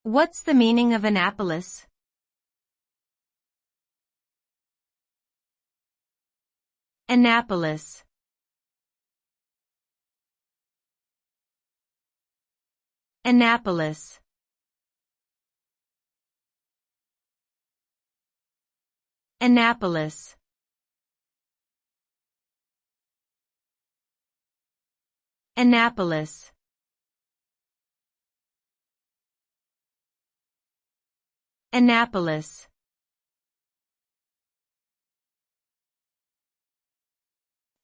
What's the meaning of Annapolis? Annapolis. Annapolis. Annapolis. Annapolis. Annapolis.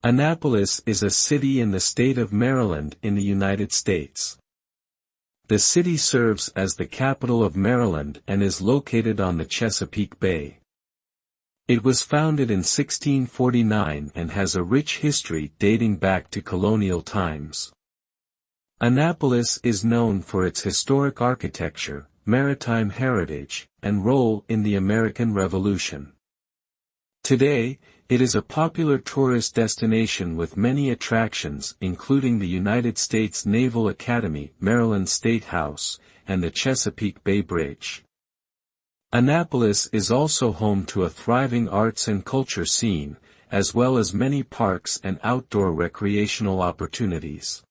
Annapolis is a city in the state of Maryland in the United States. The city serves as the capital of Maryland and is located on the Chesapeake Bay. It was founded in 1649 and has a rich history dating back to colonial times. Annapolis is known for its historic architecture, maritime heritage, and role in the American Revolution. Today, it is a popular tourist destination with many attractions including the United States Naval Academy, Maryland State House, and the Chesapeake Bay Bridge. Annapolis is also home to a thriving arts and culture scene, as well as many parks and outdoor recreational opportunities.